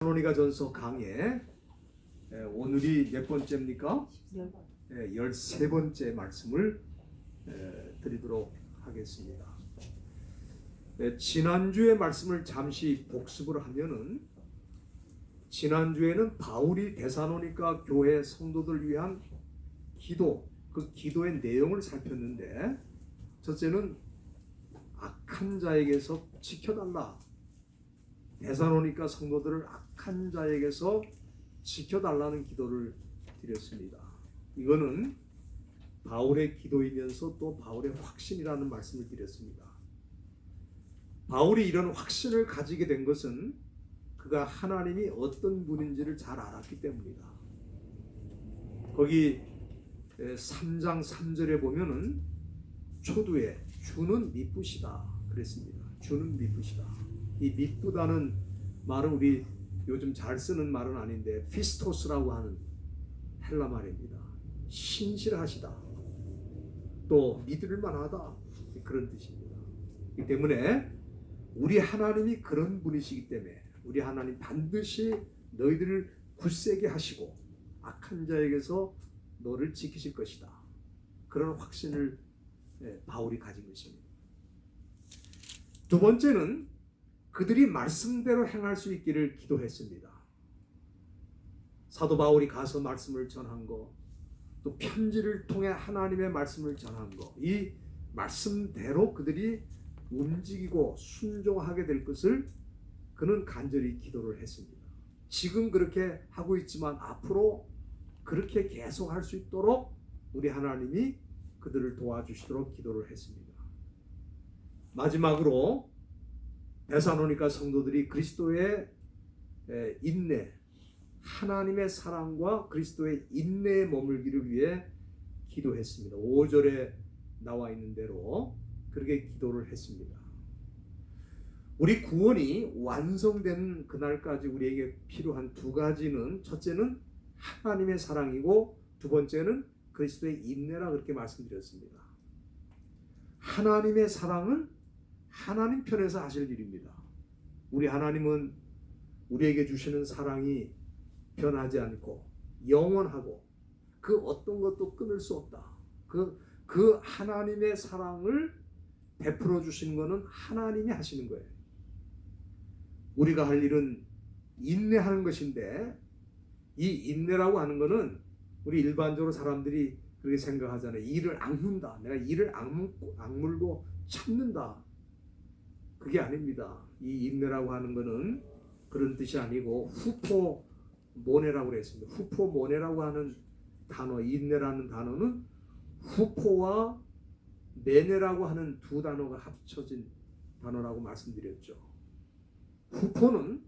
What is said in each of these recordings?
데살로니가 전서 강의 오늘이 몇 번째입니까? 13번째 말씀을 드리도록 하겠습니다. 지난주의 말씀을 잠시 복습을 하면은 지난주에는 바울이 데살로니가 교회 성도들 위한 기도, 그 기도의 내용을 살폈는데, 첫째는 악한 자에게서 지켜달라. 데살로니가 성도들을 악한 자에게서 지켜달라는 기도를 드렸습니다. 이거는 바울의 기도이면서 또 바울의 확신이라는 말씀을 드렸습니다. 바울이 이런 확신을 가지게 된 것은 그가 하나님이 어떤 분인지를 잘 알았기 때문이다. 거기 3장 3절에 보면은 초두에 주는 미쁘시다 그랬습니다. 주는 미쁘시다. 이 미쁘다는 말은 우리 요즘 잘 쓰는 말은 아닌데 피스토스라고 하는 헬라 말입니다. 신실하시다, 또 믿을만하다, 그런 뜻입니다. 이 때문에 우리 하나님이 그런 분이시기 때문에 우리 하나님 반드시 너희들을 굳세게 하시고 악한 자에게서 너를 지키실 것이다. 그런 확신을 바울이 가진 것입니다. 두 번째는 그들이 말씀대로 행할 수 있기를 기도했습니다. 사도 바울이 가서 말씀을 전한 거, 또 편지를 통해 하나님의 말씀을 전한 거, 이 말씀대로 그들이 움직이고 순종하게 될 것을 그는 간절히 기도를 했습니다. 지금 그렇게 하고 있지만 앞으로 그렇게 계속 할 수 있도록 우리 하나님이 그들을 도와주시도록 기도를 했습니다. 마지막으로 데살로니가 성도들이 그리스도의 인내, 하나님의 사랑과 그리스도의 인내에 머물기를 위해 기도했습니다. 5절에 나와 있는 대로 그렇게 기도를 했습니다. 우리 구원이 완성된 그날까지 우리에게 필요한 두 가지는, 첫째는 하나님의 사랑이고 두 번째는 그리스도의 인내라 그렇게 말씀드렸습니다. 하나님의 사랑은 하나님 편에서 하실 일입니다. 우리 하나님은 우리에게 주시는 사랑이 변하지 않고 영원하고 그 어떤 것도 끊을 수 없다. 그 하나님의 사랑을 베풀어 주시는 것은 하나님이 하시는 거예요. 우리가 할 일은 인내하는 것인데, 이 인내라고 하는 것은 우리 일반적으로 사람들이 그렇게 생각하잖아요. 이를 악문다. 내가 이를 악물고 참는다. 그게 아닙니다. 이 인내라고 하는 것은 그런 뜻이 아니고 후포모네라고 그랬습니다. 후포모네라고 하는 단어, 인내라는 단어는 후포와 메네라고 하는 두 단어가 합쳐진 단어라고 말씀드렸죠. 후포는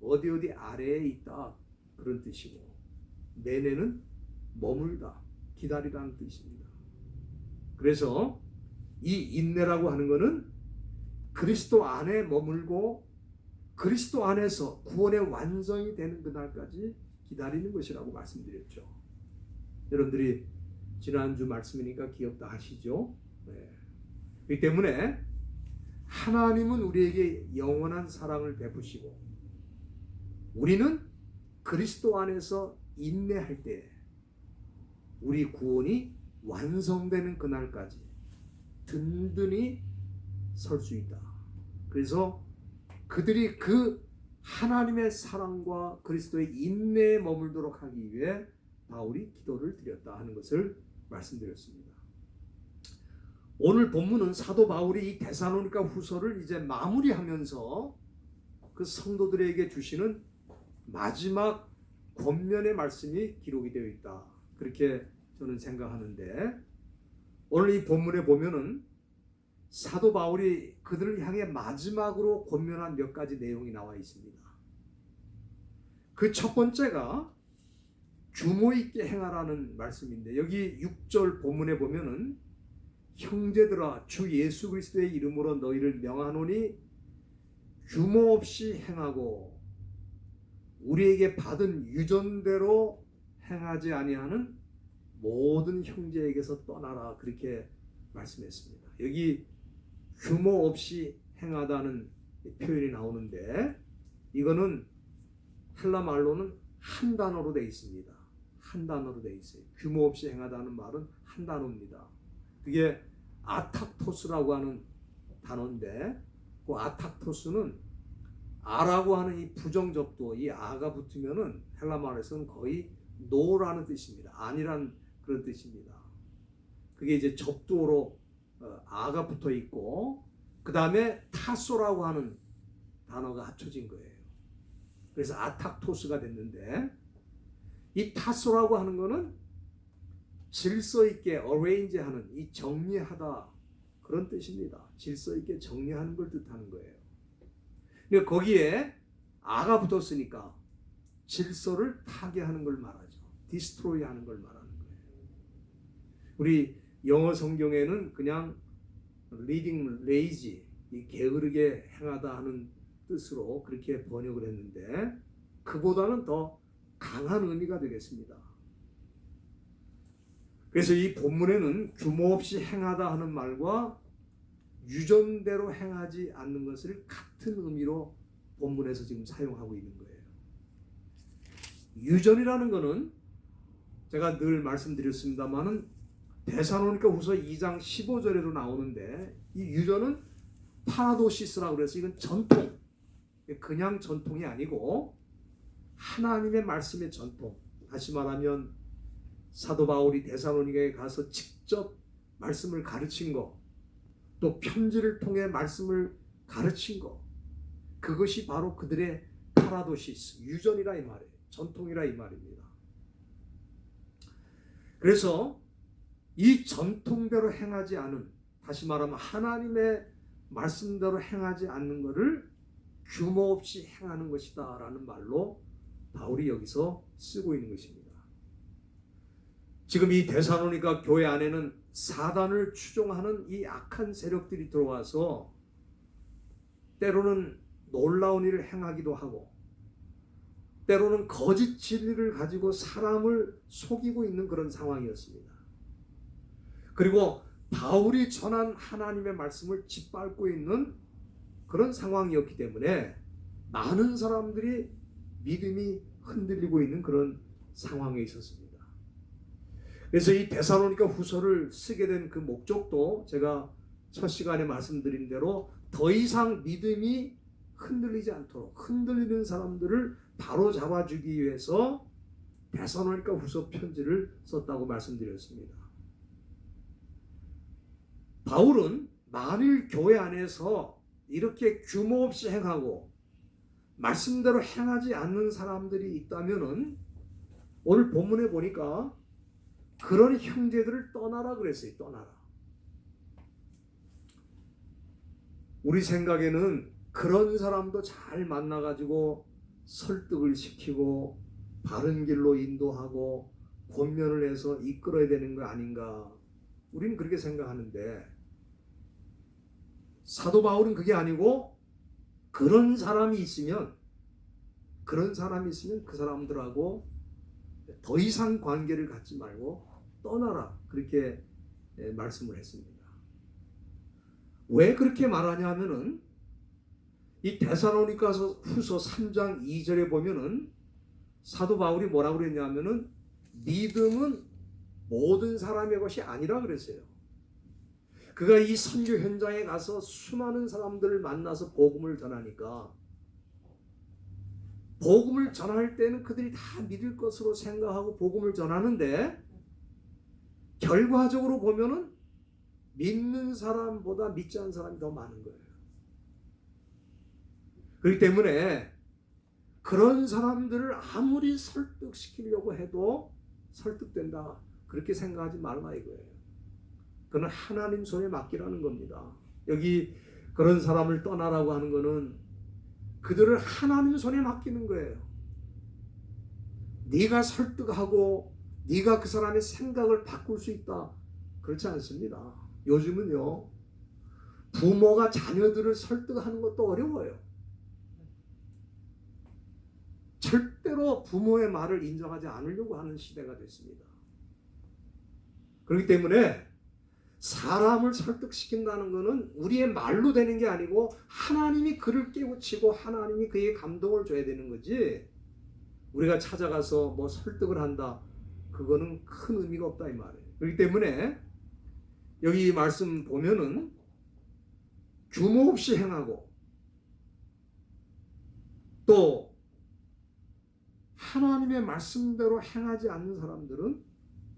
어디 아래에 있다 그런 뜻이고, 메네는 머물다, 기다리라는 뜻입니다. 그래서 이 인내라고 하는 것은 그리스도 안에 머물고 그리스도 안에서 구원의 완성이 되는 그날까지 기다리는 것이라고 말씀드렸죠. 여러분들이 지난주 말씀이니까 기억다 하시죠? 네. 그렇기 때문에 하나님은 우리에게 영원한 사랑을 베푸시고 우리는 그리스도 안에서 인내할 때 우리 구원이 완성되는 그날까지 든든히 설 수 있다. 그래서 그들이 그 하나님의 사랑과 그리스도의 인내에 머물도록 하기 위해 바울이 기도를 드렸다 하는 것을 말씀드렸습니다. 오늘 본문은 사도 바울이 이 데살로니가 후서를 이제 마무리하면서 그 성도들에게 주시는 마지막 권면의 말씀이 기록이 되어 있다. 그렇게 저는 생각하는데, 오늘 이 본문에 보면은 사도 바울이 그들을 향해 마지막으로 권면한 몇 가지 내용이 나와 있습니다. 그 첫 번째가 규모 있게 행하라는 말씀인데, 여기 6절 본문에 보면은 형제들아 주 예수 그리스도의 이름으로 너희를 명하노니 규모 없이 행하고 우리에게 받은 유전대로 행하지 아니하는 모든 형제에게서 떠나라, 그렇게 말씀했습니다. 여기 규모 없이 행하다는 표현이 나오는데, 이거는 헬라 말로는 한 단어로 되어 있습니다. 한 단어로 되어 있어요. 규모 없이 행하다는 말은 한 단어입니다. 그게 아탁토스라고 하는 단어인데, 그 아탁토스는 아라고 하는 이 부정접두, 이 아가 붙으면은 헬라 말에서는 거의 no라는 뜻입니다. 아니란 그런 뜻입니다. 그게 이제 접두어로 아가 붙어 있고, 그 다음에 타소라고 하는 단어가 합쳐진 거예요. 그래서 아탁토스가 됐는데, 이 타소라고 하는 거는 질서 있게 arrange하는, 이 정리하다 그런 뜻입니다. 질서 있게 정리하는 걸 뜻하는 거예요. 그러니까 거기에 아가 붙었으니까 질서를 파괴하는 걸 말하죠. 디스트로이 하는 걸 말하는 거예요. 우리 영어 성경에는 그냥 leading lazy, 이 게으르게 행하다 하는 뜻으로 그렇게 번역을 했는데, 그보다는 더 강한 의미가 되겠습니다. 그래서 이 본문에는 규모 없이 행하다 하는 말과 유전대로 행하지 않는 것을 같은 의미로 본문에서 지금 사용하고 있는 거예요. 유전이라는 것은 제가 늘 말씀드렸습니다만은 데살로니가 후서 2장 15절에도 나오는데, 이 유전은 파라도시스라고 그래서 이건 전통, 그냥 전통이 아니고 하나님의 말씀의 전통. 다시 말하면 사도 바울이 데살로니가에 가서 직접 말씀을 가르친 거, 또 편지를 통해 말씀을 가르친 거, 그것이 바로 그들의 파라도시스, 유전이라 이 말이에요. 전통이라 이 말입니다. 그래서 이 전통대로 행하지 않은, 다시 말하면 하나님의 말씀대로 행하지 않는 것을 규모 없이 행하는 것이다 라는 말로 바울이 여기서 쓰고 있는 것입니다. 지금 이 데살로니가 교회 안에는 사단을 추종하는 이 악한 세력들이 들어와서 때로는 놀라운 일을 행하기도 하고, 때로는 거짓 진리를 가지고 사람을 속이고 있는 그런 상황이었습니다. 그리고 바울이 전한 하나님의 말씀을 짓밟고 있는 그런 상황이었기 때문에 많은 사람들이 믿음이 흔들리고 있는 그런 상황에 있었습니다. 그래서 이 데살로니가 후서를 쓰게 된 그 목적도 제가 첫 시간에 말씀드린 대로 더 이상 믿음이 흔들리지 않도록, 흔들리는 사람들을 바로 잡아주기 위해서 데살로니가 후서 편지를 썼다고 말씀드렸습니다. 바울은 만일 교회 안에서 이렇게 규모 없이 행하고 말씀대로 행하지 않는 사람들이 있다면은, 오늘 본문에 보니까 그런 형제들을 떠나라 그랬어요. 떠나라. 우리 생각에는 그런 사람도 잘 만나가지고 설득을 시키고 바른 길로 인도하고 권면을 해서 이끌어야 되는 거 아닌가, 우리는 그렇게 생각하는데, 사도 바울은 그게 아니고, 그런 사람이 있으면 그 사람들하고 더 이상 관계를 갖지 말고 떠나라, 그렇게 말씀을 했습니다. 왜 그렇게 말하냐 하면은, 이 데살로니가서 후서 3장 2절에 보면은 사도 바울이 뭐라고 그랬냐면은, 믿음은 모든 사람의 것이 아니라 그랬어요. 그가 이 선교 현장에 가서 수많은 사람들을 만나서 복음을 전하니까, 복음을 전할 때는 그들이 다 믿을 것으로 생각하고 복음을 전하는데, 결과적으로 보면은 믿는 사람보다 믿지 않는 사람이 더 많은 거예요. 그렇기 때문에 그런 사람들을 아무리 설득시키려고 해도 설득된다, 그렇게 생각하지 말라 이거예요. 그건 하나님 손에 맡기라는 겁니다. 여기 그런 사람을 떠나라고 하는 것은 그들을 하나님 손에 맡기는 거예요. 네가 설득하고 네가 그 사람의 생각을 바꿀 수 있다, 그렇지 않습니다. 요즘은요, 부모가 자녀들을 설득하는 것도 어려워요. 절대로 부모의 말을 인정하지 않으려고 하는 시대가 됐습니다. 그렇기 때문에 사람을 설득시킨다는 것은 우리의 말로 되는 게 아니고 하나님이 그를 깨우치고 하나님이 그에게 감동을 줘야 되는 거지, 우리가 찾아가서 뭐 설득을 한다, 그거는 큰 의미가 없다 이 말이에요. 그렇기 때문에 여기 말씀 보면은 규모 없이 행하고 또 하나님의 말씀대로 행하지 않는 사람들은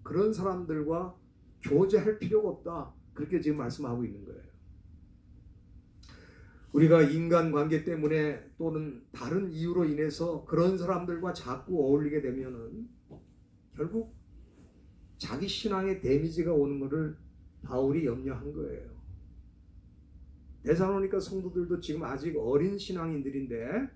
그런 사람들과 교제할 필요가 없다, 그렇게 지금 말씀하고 있는 거예요. 우리가 인간관계 때문에 또는 다른 이유로 인해서 그런 사람들과 자꾸 어울리게 되면은 결국 자기 신앙에 데미지가 오는 것을 바울이 염려한 거예요. 데살로니가 성도들도 지금 아직 어린 신앙인들인데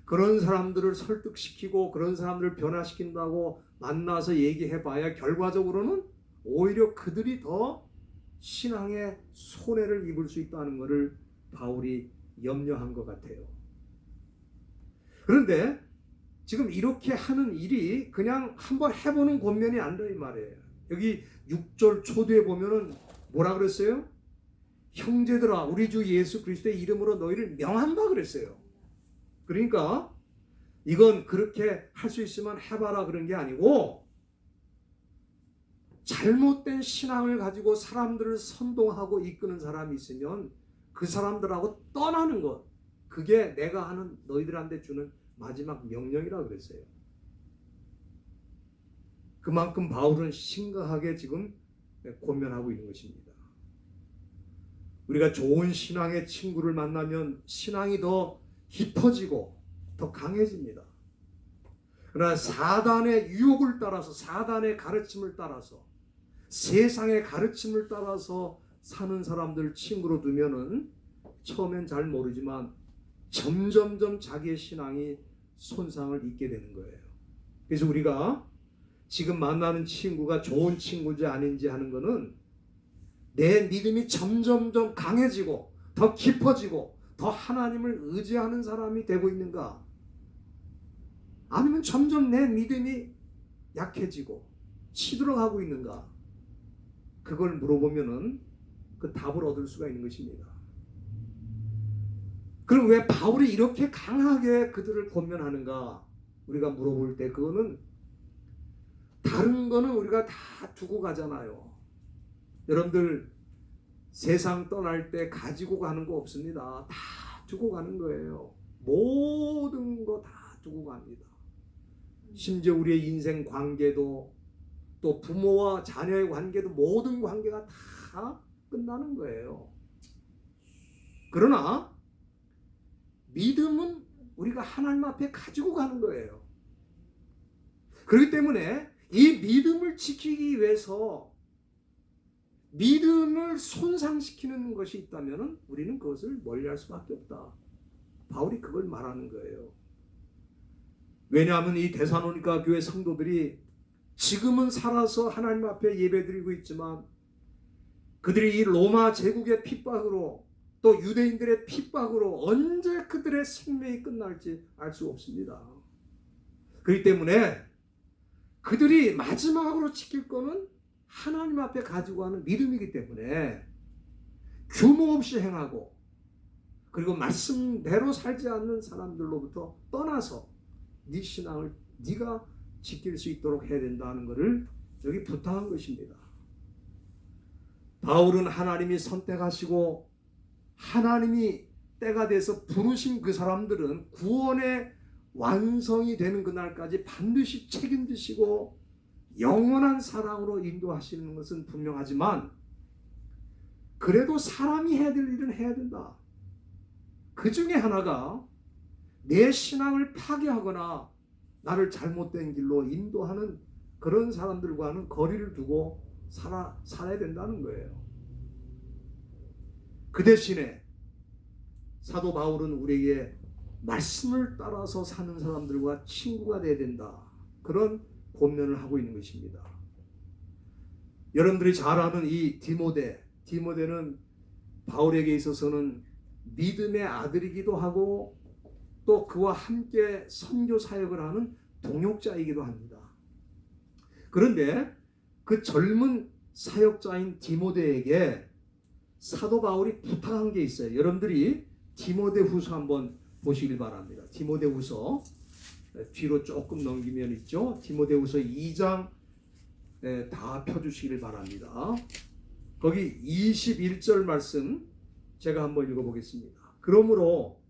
그런 사람들을 설득시키고 그런 사람들을 변화시킨다고 만나서 얘기해봐야 결과적으로는 오히려 그들이 더 신앙에 손해를 입을 수 있다는 것을 바울이 염려한 것 같아요. 그런데 지금 이렇게 하는 일이 그냥 한번 해보는 권면이 아니라 이 말이에요. 여기 6절 초두에 보면은 뭐라 그랬어요? 형제들아, 우리 주 예수 그리스도의 이름으로 너희를 명한다 그랬어요. 그러니까 이건 그렇게 할 수 있으면 해봐라 그런 게 아니고, 잘못된 신앙을 가지고 사람들을 선동하고 이끄는 사람이 있으면 그 사람들하고 떠나는 것, 그게 내가 하는 너희들한테 주는 마지막 명령이라고 그랬어요. 그만큼 바울은 심각하게 지금 권면하고 있는 것입니다. 우리가 좋은 신앙의 친구를 만나면 신앙이 더 깊어지고 더 강해집니다. 그러나 사단의 유혹을 따라서, 사단의 가르침을 따라서, 세상의 가르침을 따라서 사는 사람들 친구로 두면은 처음엔 잘 모르지만 점점점 자기의 신앙이 손상을 입게 되는 거예요. 그래서 우리가 지금 만나는 친구가 좋은 친구인지 아닌지 하는 거는 내 믿음이 점점점 강해지고 더 깊어지고 더 하나님을 의지하는 사람이 되고 있는가, 아니면 점점 내 믿음이 약해지고 시들어가고 있는가, 그걸 물어보면은 그 답을 얻을 수가 있는 것입니다. 그럼 왜 바울이 이렇게 강하게 그들을 권면하는가 우리가 물어볼 때, 그거는 다른 거는 우리가 다 두고 가잖아요. 여러분들 세상 떠날 때 가지고 가는 거 없습니다. 다 두고 가는 거예요. 모든 거 다 두고 갑니다. 심지어 우리의 인생 관계도, 또 부모와 자녀의 관계도, 모든 관계가 다 끝나는 거예요. 그러나 믿음은 우리가 하나님 앞에 가지고 가는 거예요. 그렇기 때문에 이 믿음을 지키기 위해서 믿음을 손상시키는 것이 있다면 우리는 그것을 멀리할 수밖에 없다. 바울이 그걸 말하는 거예요. 왜냐하면 이 데살로니가 교회 성도들이 지금은 살아서 하나님 앞에 예배드리고 있지만 그들이 이 로마 제국의 핍박으로, 또 유대인들의 핍박으로 언제 그들의 생명이 끝날지 알 수 없습니다. 그렇기 때문에 그들이 마지막으로 지킬 거는 하나님 앞에 가지고 가는 믿음이기 때문에 규모 없이 행하고, 그리고 말씀대로 살지 않는 사람들로부터 떠나서 네 신앙을 네가 지킬 수 있도록 해야 된다는 것을 여기 부탁한 것입니다. 바울은 하나님이 선택하시고 하나님이 때가 돼서 부르신 그 사람들은 구원의 완성이 되는 그날까지 반드시 책임지시고 영원한 사랑으로 인도하시는 것은 분명하지만, 그래도 사람이 해야 될 일은 해야 된다. 그 중에 하나가 내 신앙을 파괴하거나 나를 잘못된 길로 인도하는 그런 사람들과는 거리를 두고 살아야 된다는 거예요. 그 대신에 사도 바울은 우리에게 말씀을 따라서 사는 사람들과 친구가 되어야 된다, 그런 권면을 하고 있는 것입니다. 여러분들이 잘 아는 이 디모데는 바울에게 있어서는 믿음의 아들이기도 하고 또 그와 함께 선교 사역을 하는 동역자이기도 합니다. 그런데 그 젊은 사역자인 디모데에게 사도 바울이 부탁한 게 있어요. 여러분들이 디모데후서 한번 보시길 바랍니다. 디모데후서 뒤로 조금 넘기면 있죠. 디모데후서 2장 다 펴주시길 바랍니다. 거기 21절 말씀 제가 한번 읽어보겠습니다. 그러므로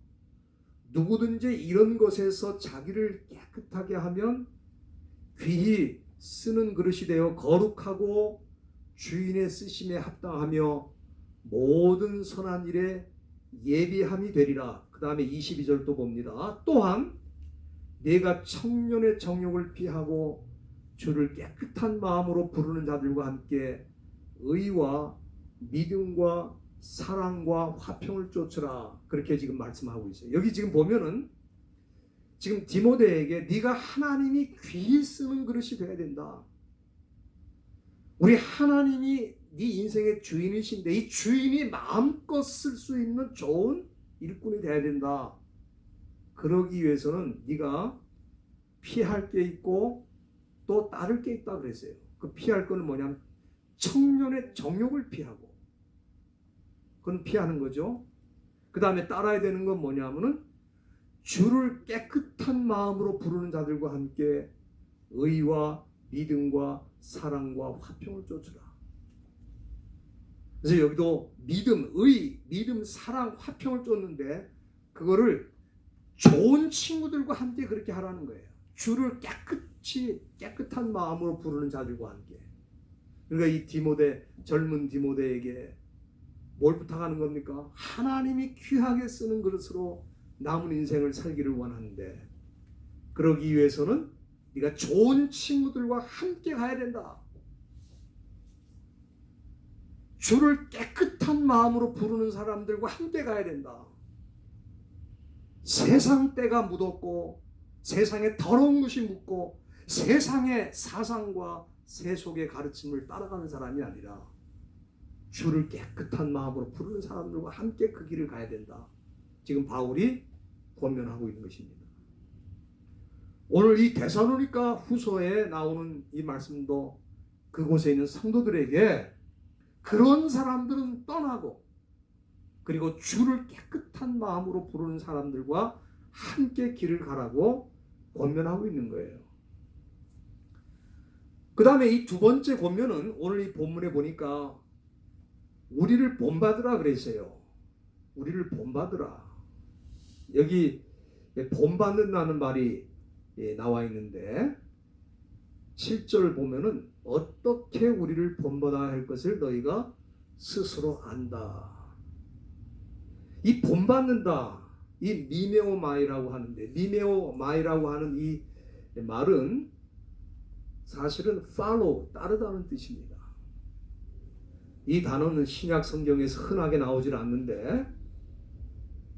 누구든지 이런 것에서 자기를 깨끗하게 하면 귀히 쓰는 그릇이 되어 거룩하고 주인의 쓰심에 합당하며 모든 선한 일에 예비함이 되리라. 그 다음에 22절 또 봅니다. 또한 내가 청년의 정욕을 피하고 주를 깨끗한 마음으로 부르는 자들과 함께 의와 믿음과 사랑과 화평을 쫓으라. 그렇게 지금 말씀하고 있어요. 여기 지금 보면은 지금 디모데에게 네가 하나님이 귀히 쓰는 그릇이 되어야 된다. 우리 하나님이 네 인생의 주인이신데 이 주인이 마음껏 쓸 수 있는 좋은 일꾼이 되어야 된다. 그러기 위해서는 네가 피할 게 있고 또 따를 게 있다 그랬어요. 그 피할 거는 뭐냐면 청년의 정욕을 피하고, 그건 피하는 거죠. 그 다음에 따라야 되는 건 뭐냐면은 주를 깨끗한 마음으로 부르는 자들과 함께 의와 믿음과 사랑과 화평을 쫓으라. 그래서 여기도 믿음, 의, 믿음, 사랑, 화평을 쫓는데 그거를 좋은 친구들과 함께 그렇게 하라는 거예요. 주를 깨끗한 마음으로 부르는 자들과 함께. 그러니까 이 디모데, 젊은 디모데에게 뭘 부탁하는 겁니까? 하나님이 귀하게 쓰는 그릇으로 남은 인생을 살기를 원하는데 그러기 위해서는 네가 좋은 친구들과 함께 가야 된다. 주를 깨끗한 마음으로 부르는 사람들과 함께 가야 된다. 세상 때가 묻었고 세상에 더러운 것이 묻고 세상의 사상과 세속의 가르침을 따라가는 사람이 아니라 주를 깨끗한 마음으로 부르는 사람들과 함께 그 길을 가야 된다. 지금 바울이 권면하고 있는 것입니다. 오늘 이 데살로니가 후서에 나오는 이 말씀도 그곳에 있는 성도들에게 그런 사람들은 떠나고 그리고 주를 깨끗한 마음으로 부르는 사람들과 함께 길을 가라고 권면하고 있는 거예요. 그 다음에 이 두 번째 권면은 오늘 이 본문에 보니까 우리를 본받으라 그랬어요. 우리를 본받으라. 여기 본받는다는 말이 나와 있는데 7절 보면은 어떻게 우리를 본받아야 할 것을 너희가 스스로 안다. 이 본받는다, 이 미메오마이라고 하는데 미메오마이라고 하는 이 말은 사실은 follow, 따르다는 뜻입니다. 이 단어는 신약 성경에서 흔하게 나오질 않는데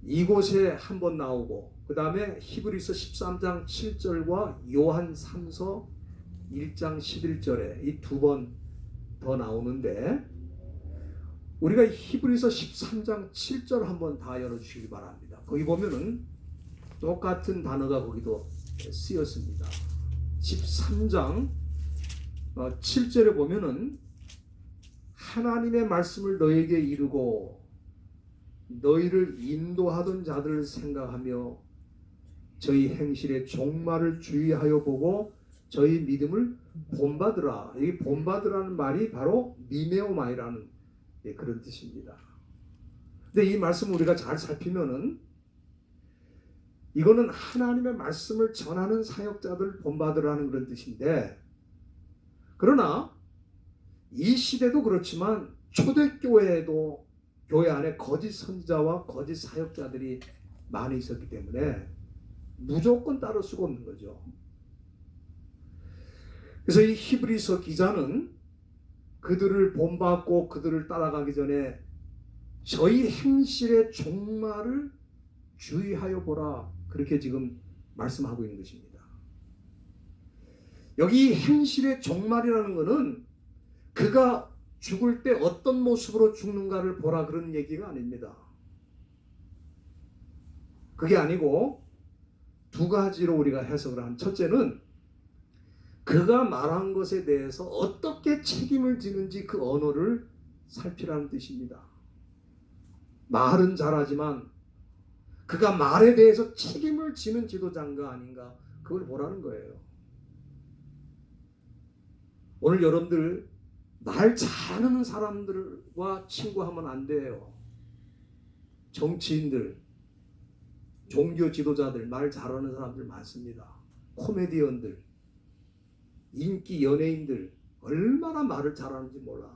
이곳에 한번 나오고 그 다음에 히브리서 13장 7절과 요한 3서 1장 11절에 이 두 번 더 나오는데 우리가 히브리서 13장 7절 한번 다 열어주시기 바랍니다. 거기 보면은 똑같은 단어가 거기도 쓰였습니다. 13장 7절에 보면은 하나님의 말씀을 너에게 이루고 너희를 인도하던 자들을 생각하며 저희 행실의 종말을 주의하여 보고 저희 믿음을 본받으라. 이 본받으라는 말이 바로 미메오마이라는 그런 뜻입니다. 근데 이 말씀을 우리가 잘 살피면은 이거는 하나님의 말씀을 전하는 사역자들을 본받으라는 그런 뜻인데 그러나 이 시대도 그렇지만 초대교회에도 교회 안에 거짓 선지자와 거짓 사역자들이 많이 있었기 때문에 무조건 따를 수가 없는 거죠. 그래서 이 히브리서 기자는 그들을 본받고 그들을 따라가기 전에 저희 행실의 종말을 주의하여 보라 그렇게 지금 말씀하고 있는 것입니다. 여기 행실의 종말이라는 것은 그가 죽을 때 어떤 모습으로 죽는가를 보라 그런 얘기가 아닙니다. 그게 아니고 두 가지로 우리가 해석을 한 첫째는 그가 말한 것에 대해서 어떻게 책임을 지는지 그 언어를 살피라는 뜻입니다. 말은 잘하지만 그가 말에 대해서 책임을 지는 지도자인가 아닌가 그 그걸 보라는 거예요. 오늘 여러분들 말 잘하는 사람들과 친구하면 안 돼요. 정치인들, 종교 지도자들, 말 잘하는 사람들 많습니다. 코미디언들, 인기 연예인들 얼마나 말을 잘하는지 몰라.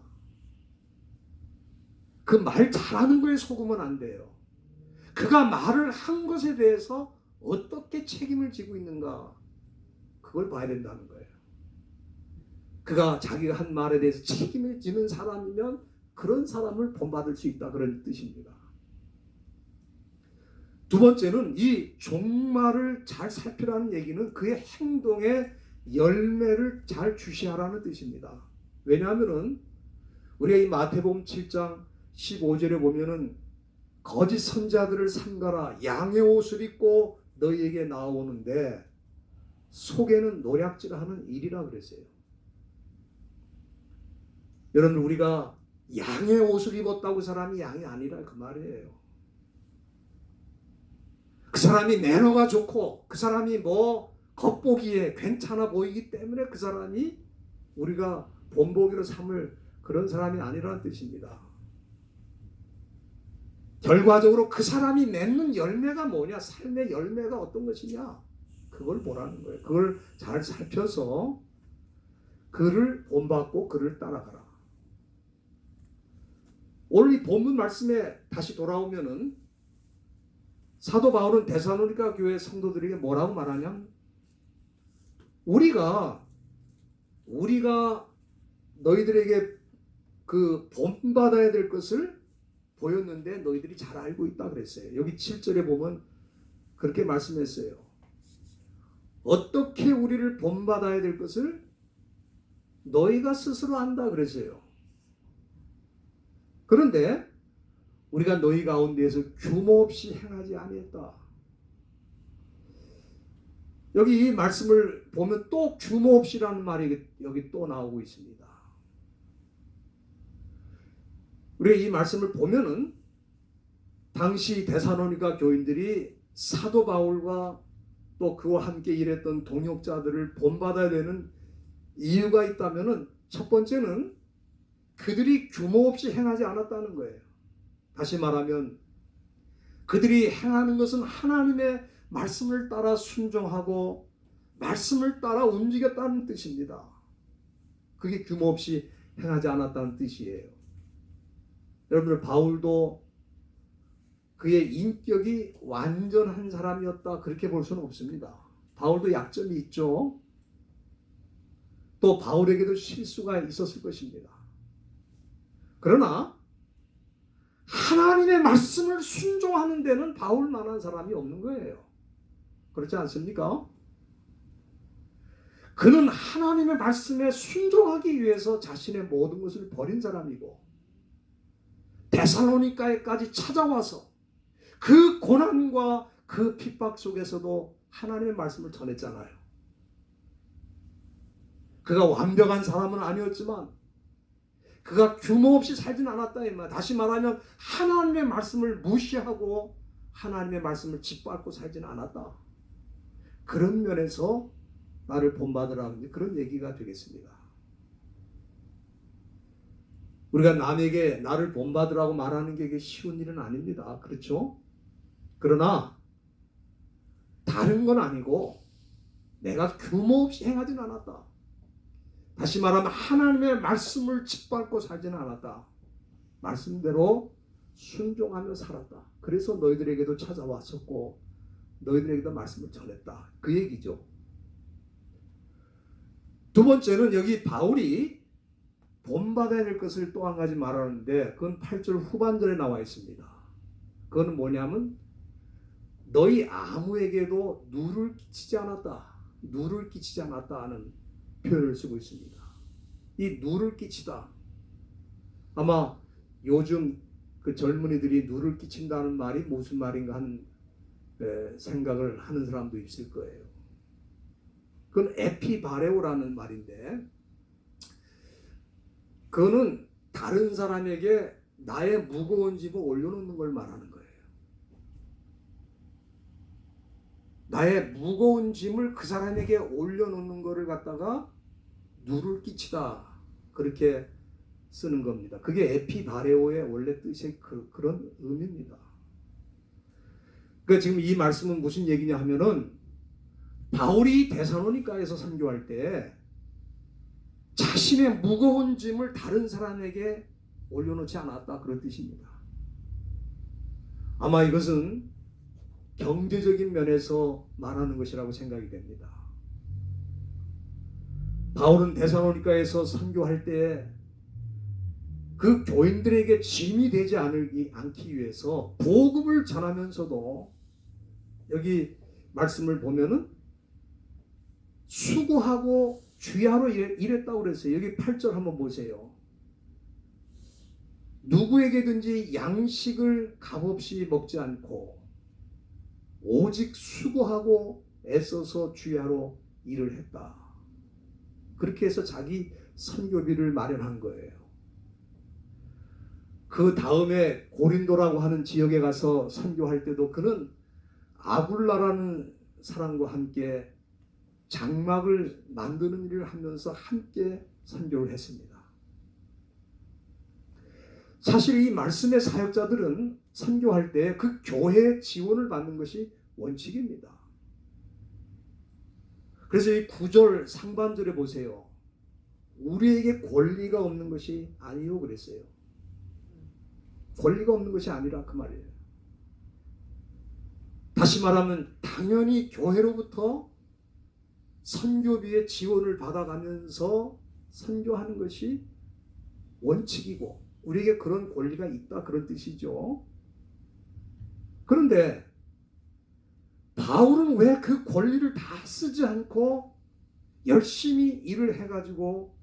그 말 잘하는 거에 속으면 안 돼요. 그가 말을 한 것에 대해서 어떻게 책임을 지고 있는가, 그걸 봐야 된다는 거예요. 그가 자기가 한 말에 대해서 책임을 지는 사람이면 그런 사람을 본받을 수 있다, 그런 뜻입니다. 두 번째는 이 종말을 잘 살피라는 얘기는 그의 행동에 열매를 잘 주시하라는 뜻입니다. 왜냐하면은 우리가 이 마태복음 7장 15절에 보면은 거짓 선자들을 삼가라, 양의 옷을 입고 너희에게 나오는데 속에는 노략질하는 일이라 그랬어요. 여러분, 우리가 양의 옷을 입었다고 그 사람이 양이 아니라 그 말이에요. 그 사람이 매너가 좋고 그 사람이 겉보기에 괜찮아 보이기 때문에 그 사람이 우리가 본보기로 삼을 그런 사람이 아니라는 뜻입니다. 결과적으로 그 사람이 맺는 열매가 뭐냐, 삶의 열매가 어떤 것이냐, 그걸 보라는 거예요. 그걸 잘 살펴서 그를 본받고 그를 따라가라. 오늘 이 본문 말씀에 다시 돌아오면은 사도 바울은 데살로니가 교회 성도들에게 뭐라고 말하냐면, 우리가 너희들에게 그 본받아야 될 것을 보였는데 너희들이 잘 알고 있다 그랬어요. 여기 7절에 보면 그렇게 말씀했어요. 어떻게 우리를 본받아야 될 것을 너희가 스스로 안다 그랬어요. 그런데 우리가 너희 가운데에서 규모 없이 행하지 아니했다. 여기 이 말씀을 보면 또 규모 없이라는 말이 여기 또 나오고 있습니다. 우리가 이 말씀을 보면은 당시 데살로니가 교인들이 사도 바울과 또 그와 함께 일했던 동역자들을 본받아야 되는 이유가 있다면은 첫 번째는 그들이 규모 없이 행하지 않았다는 거예요. 다시 말하면 그들이 행하는 것은 하나님의 말씀을 따라 순종하고 말씀을 따라 움직였다는 뜻입니다. 그게 규모 없이 행하지 않았다는 뜻이에요. 여러분들, 바울도 그의 인격이 완전한 사람이었다 그렇게 볼 수는 없습니다. 바울도 약점이 있죠. 또 바울에게도 실수가 있었을 것입니다. 그러나 하나님의 말씀을 순종하는 데는 바울만한 사람이 없는 거예요. 그렇지 않습니까? 그는 하나님의 말씀에 순종하기 위해서 자신의 모든 것을 버린 사람이고 데살로니가에까지 찾아와서 그 고난과 그 핍박 속에서도 하나님의 말씀을 전했잖아요. 그가 완벽한 사람은 아니었지만 그가 규모 없이 살진 않았다. 다시 말하면 하나님의 말씀을 무시하고 하나님의 말씀을 짓밟고 살진 않았다. 그런 면에서 나를 본받으라는 그런 얘기가 되겠습니다. 우리가 남에게 나를 본받으라고 말하는 게 쉬운 일은 아닙니다. 그렇죠? 그러나 다른 건 아니고 내가 규모 없이 행하진 않았다. 다시 말하면 하나님의 말씀을 짓밟고 살지는 않았다. 말씀대로 순종하며 살았다. 그래서 너희들에게도 찾아왔었고 너희들에게도 말씀을 전했다. 그 얘기죠. 두 번째는 여기 바울이 본받아야 될 것을 또 한 가지 말하는데 그건 8절 후반절에 나와 있습니다. 그건 뭐냐면 너희 아무에게도 누를 끼치지 않았다. 누를 끼치지 않았다 하는 표현을 쓰고 있습니다. 이 누를 끼치다. 아마 요즘 그 젊은이들이 누를 끼친다는 말이 무슨 말인가 하는 생각을 하는 사람도 있을 거예요. 그건 에피바레오라는 말인데 그거는 다른 사람에게 나의 무거운 짐을 올려놓는 걸 말하는 거예요. 나의 무거운 짐을 그 사람에게 올려놓는 것을 갖다가 누를 끼치다, 그렇게 쓰는 겁니다. 그게 에피바레오의 원래 뜻의 그런 의미입니다. 그러니까 지금 이 말씀은 무슨 얘기냐 하면은, 바울이 데살로니가에서 선교할 때 자신의 무거운 짐을 다른 사람에게 올려놓지 않았다, 그런 뜻입니다. 아마 이것은 경제적인 면에서 말하는 것이라고 생각이 됩니다. 바울은 데살로니가에서 선교할 때 그 교인들에게 짐이 되지 않기 위해서 복음을 전하면서도, 여기 말씀을 보면은 수고하고 주야로 일했다고 그랬어요. 여기 8절 한번 보세요. 누구에게든지 양식을 값없이 먹지 않고 오직 수고하고 애써서 주야로 일을 했다. 그렇게 해서 자기 선교비를 마련한 거예요. 그 다음에 고린도라고 하는 지역에 가서 선교할 때도 그는 아굴라라는 사람과 함께 장막을 만드는 일을 하면서 함께 선교를 했습니다. 사실 이 말씀의 사역자들은 선교할 때 그 교회의 지원을 받는 것이 원칙입니다. 그래서 이 9절 상반절에 보세요. 우리에게 권리가 없는 것이 아니요 그랬어요. 권리가 없는 것이 아니라 그 말이에요. 다시 말하면 당연히 교회로부터 선교비의 지원을 받아가면서 선교하는 것이 원칙이고 우리에게 그런 권리가 있다, 그런 뜻이죠. 그런데 바울은 왜 그 권리를 다 쓰지 않고 열심히 일을 해가지고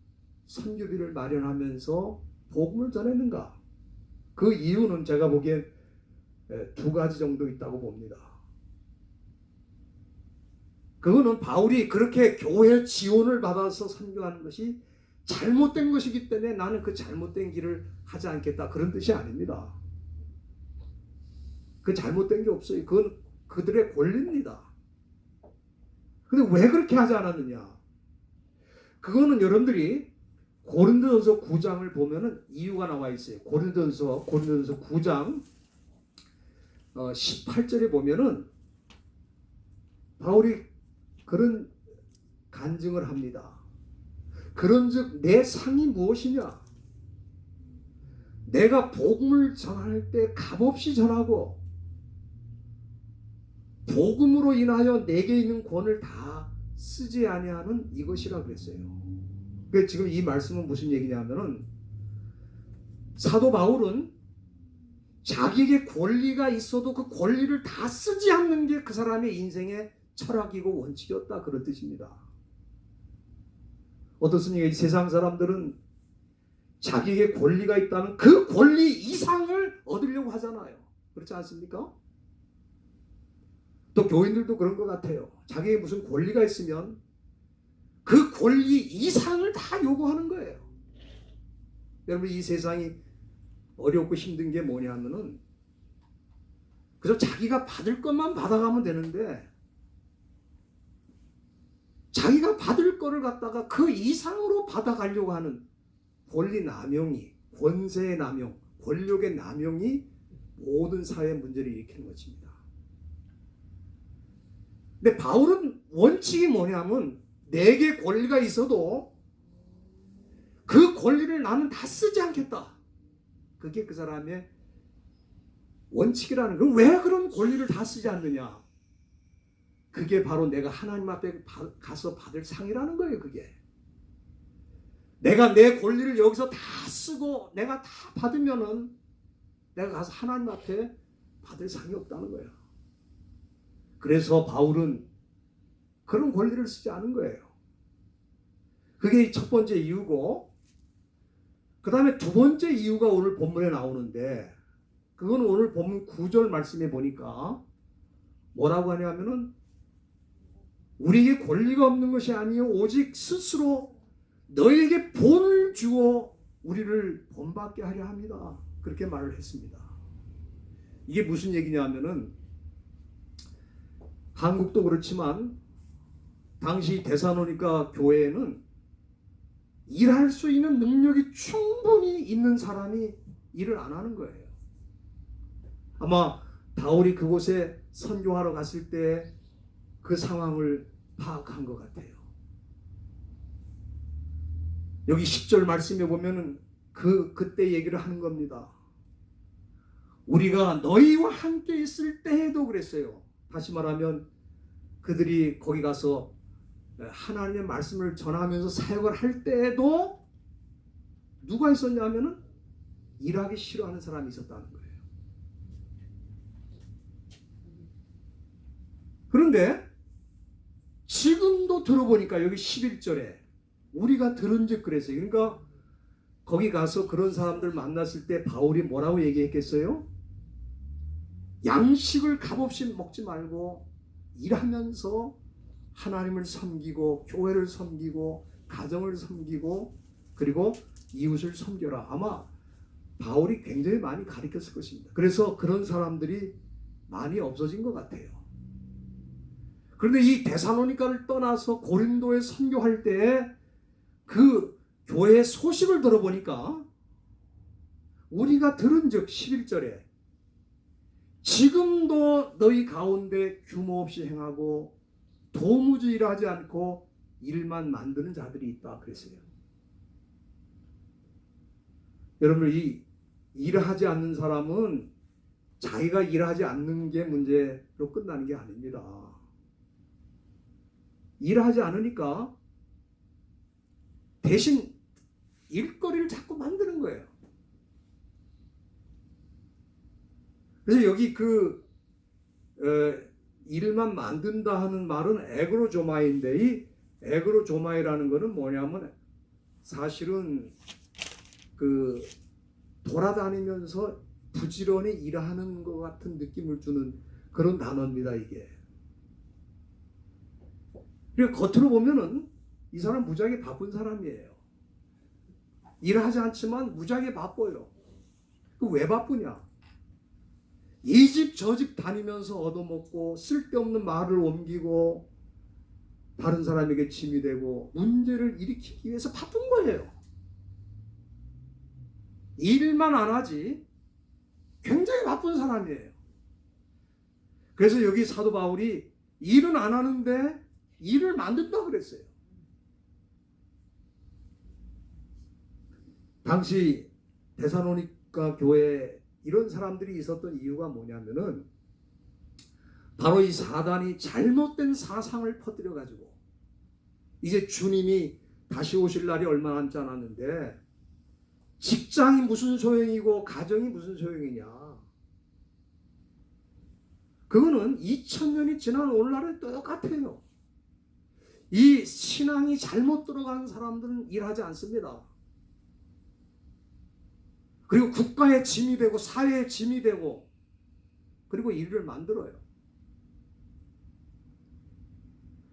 선교비를 마련하면서 복음을 전했는가? 그 이유는 제가 보기엔 두 가지 정도 있다고 봅니다. 그거는 바울이 그렇게 교회 지원을 받아서 선교하는 것이 잘못된 것이기 때문에 나는 그 잘못된 길을 하지 않겠다, 그런 뜻이 아닙니다. 그 잘못된 게 없어요. 그건 그들의 권리입니다. 근데 왜 그렇게 하지 않았느냐? 그거는 여러분들이 고린도전서 9장을 보면은 이유가 나와 있어요. 고린도전서 9장 18절에 보면은 바울이 그런 간증을 합니다. 그런즉 내 상이 무엇이냐? 내가 복음을 전할 때 값없이 전하고 복음으로 인하여 내게 있는 권을 다 쓰지 아니하는 이것이라 그랬어요. 그러니까 지금 이 말씀은 무슨 얘기냐면은, 사도 바울은 자기에게 권리가 있어도 그 권리를 다 쓰지 않는 게 그 사람의 인생의 철학이고 원칙이었다, 그런 뜻입니다. 어떻습니까? 이 세상 사람들은 자기에게 권리가 있다면 그 권리 이상을 얻으려고 하잖아요. 그렇지 않습니까? 또 교인들도 그런 것 같아요. 자기에게 무슨 권리가 있으면 그 권리 이상을 다 요구하는 거예요. 여러분, 이 세상이 어렵고 힘든 게 뭐냐면은, 그래서 자기가 받을 것만 받아가면 되는데 자기가 받을 거를 갖다가 그 이상으로 받아가려고 하는 권리 남용이, 권세의 남용, 권력의 남용이 모든 사회 문제를 일으키는 것입니다. 근데 바울은 원칙이 뭐냐면, 내게 권리가 있어도 그 권리를 나는 다 쓰지 않겠다. 그게 그 사람의 원칙이라는 거예요. 왜 그런 권리를 다 쓰지 않느냐? 그게 바로 내가 하나님 앞에 가서 받을 상이라는 거예요. 그게 내가 내 권리를 여기서 다 쓰고 내가 다 받으면은 내가 가서 하나님 앞에 받을 상이 없다는 거예요. 그래서 바울은 그런 권리를 쓰지 않은 거예요. 그게 첫 번째 이유고, 그 다음에 두 번째 이유가 오늘 본문에 나오는데, 그건 오늘 본문 9절 말씀에 보니까 뭐라고 하냐면은, 우리에게 권리가 없는 것이 아니요 오직 스스로 너희에게 본을 주어 우리를 본받게 하려 합니다. 그렇게 말을 했습니다. 이게 무슨 얘기냐면은, 한국도 그렇지만 당시 데살로니가 교회에는 일할 수 있는 능력이 충분히 있는 사람이 일을 안 하는 거예요. 아마 바울이 그곳에 선교하러 갔을 때 그 상황을 파악한 것 같아요. 여기 10절 말씀에 보면은 그때 얘기를 하는 겁니다. 우리가 너희와 함께 있을 때에도 그랬어요. 다시 말하면 그들이 거기 가서 하나님의 말씀을 전하면서 사역을 할 때에도 누가 있었냐면은 일하기 싫어하는 사람이 있었다는 거예요. 그런데 지금도 들어보니까 여기 11절에 우리가 들은즉 그랬어요. 그러니까 거기 가서 그런 사람들 만났을 때 바울이 뭐라고 얘기했겠어요? 양식을 값없이 먹지 말고 일하면서 하나님을 섬기고 교회를 섬기고 가정을 섬기고 그리고 이웃을 섬겨라. 아마 바울이 굉장히 많이 가르쳤을 것입니다. 그래서 그런 사람들이 많이 없어진 것 같아요. 그런데 이 데살로니가를 떠나서 고린도에 선교할 때 그 교회의 소식을 들어보니까 우리가 들은즉 11절에 지금도 너희 가운데 규모 없이 행하고 도무지 일하지 않고 일만 만드는 자들이 있다 그랬어요. 여러분, 이 일하지 않는 사람은 자기가 일하지 않는 게 문제로 끝나는 게 아닙니다. 일하지 않으니까 대신 일거리를 자꾸 만드는 거예요. 그래서 여기 일만 만든다 하는 말은 에그로조마인데, 이 에그로조마이라는 것은 뭐냐면 사실은 돌아다니면서 부지런히 일하는 것 같은 느낌을 주는 그런 단어입니다, 이게. 그러니까 겉으로 보면은 이 사람 무지하게 바쁜 사람이에요. 일하지 않지만 무지하게 바빠요. 왜 바쁘냐? 이 집 저 집 다니면서 얻어먹고 쓸데없는 말을 옮기고 다른 사람에게 짐이 되고 문제를 일으키기 위해서 바쁜 거예요. 일만 안 하지 굉장히 바쁜 사람이에요. 그래서 여기 사도 바울이 일은 안 하는데 일을 만든다 그랬어요. 당시 데살로니가 교회에 이런 사람들이 있었던 이유가 뭐냐면은 바로 이 사단이 잘못된 사상을 퍼뜨려 가지고 이제 주님이 다시 오실 날이 얼마 남지 않았는데 직장이 무슨 소용이고 가정이 무슨 소용이냐, 그거는 2000년이 지난 오늘날에 똑같아요. 이 신앙이 잘못 들어간 사람들은 일하지 않습니다. 그리고 국가의 짐이 되고 사회의 짐이 되고 그리고 일을 만들어요.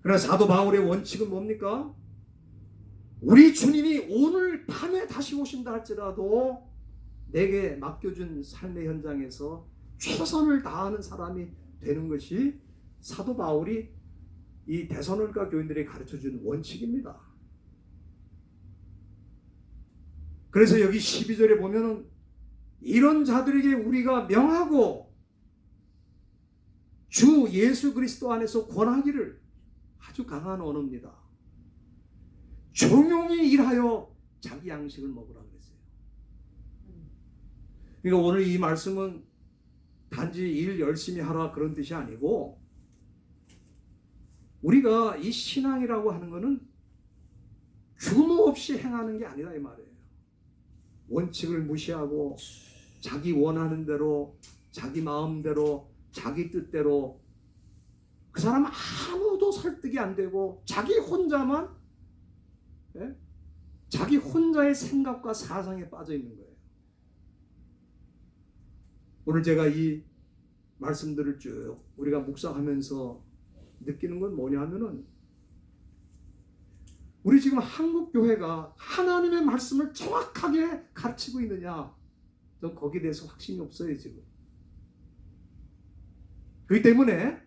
그러나 사도 바울의 원칙은 뭡니까? 우리 주님이 오늘 밤에 다시 오신다 할지라도 내게 맡겨준 삶의 현장에서 최선을 다하는 사람이 되는 것이 사도 바울이 이 데살로니가 교인들에게 가르쳐준 원칙입니다. 그래서 여기 12절에 보면은 이런 자들에게 우리가 명하고 주 예수 그리스도 안에서 권하기를, 아주 강한 언어입니다. 종용이 일하여 자기 양식을 먹으라 그랬어요. 그러니까 오늘 이 말씀은 단지 일 열심히 하라 그런 뜻이 아니고 우리가 이 신앙이라고 하는 것은 규모 없이 행하는 게 아니다 이 말이에요. 원칙을 무시하고 자기 원하는 대로 자기 마음대로 자기 뜻대로 그 사람 아무도 설득이 안 되고 자기 혼자만 자기 혼자의 생각과 사상에 빠져 있는 거예요. 오늘 제가 이 말씀들을 쭉 우리가 묵상하면서 느끼는 건 뭐냐 하면은 우리 지금 한국 교회가 하나님의 말씀을 정확하게 가르치고 있느냐, 저 거기에 대해서 확신이 없어요 지금. 그렇기 때문에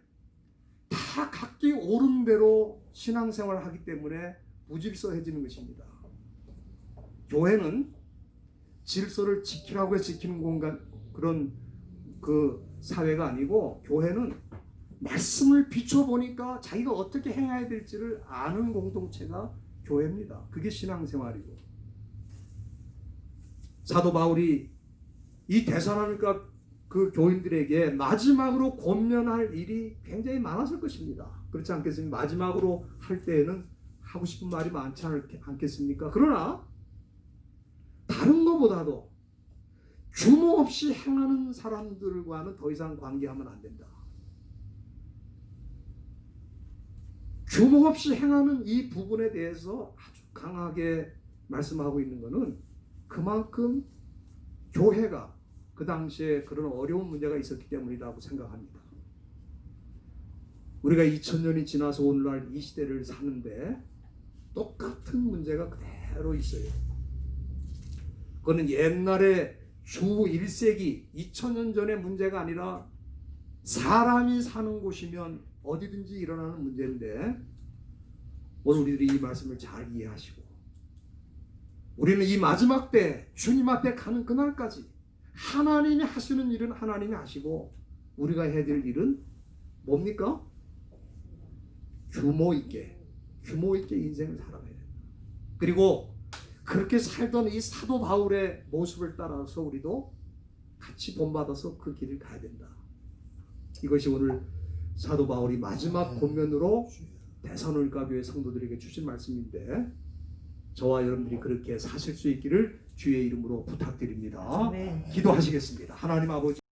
다 다 각기 옳은 대로 신앙생활을 하기 때문에 무질서해지는 것입니다. 교회는 질서를 지키라고 해서 지키는 공간, 그런 그 사회가 아니고, 교회는 말씀을 비춰보니까 자기가 어떻게 행해야 될지를 아는 공동체가 교회입니다. 그게 신앙생활이고, 사도 바울이 이 데살로니가 그 교인들에게 마지막으로 권면할 일이 굉장히 많았을 것입니다. 그렇지 않겠습니까? 마지막으로 할 때에는 하고 싶은 말이 많지 않겠습니까? 그러나 다른 것보다도 규모 없이 행하는 사람들과는 더 이상 관계하면 안 된다. 규모 없이 행하는 이 부분에 대해서 아주 강하게 말씀하고 있는 것은 그만큼 교회가 그 당시에 그런 어려운 문제가 있었기 때문이라고 생각합니다. 우리가 2000년이 지나서 오늘날 이 시대를 사는데 똑같은 문제가 그대로 있어요. 그거는 옛날에 주 1세기 2000년 전의 문제가 아니라 사람이 사는 곳이면 어디든지 일어나는 문제인데, 오늘 우리들이 이 말씀을 잘 이해하시고 우리는 이 마지막 때 주님 앞에 가는 그날까지 하나님이 하시는 일은 하나님이 하시고, 우리가 해야 될 일은 뭡니까? 규모 있게 인생을 살아가야 된다. 그리고 그렇게 살던 이 사도 바울의 모습을 따라서 우리도 같이 본받아서 그 길을 가야 된다. 이것이 오늘 사도 바울이 마지막 권면으로 데살로니가 교회 성도들에게 주신 말씀인데, 저와 여러분들이 그렇게 사실 수 있기를 주의 이름으로 부탁드립니다. 기도하시겠습니다. 하나님 아버지,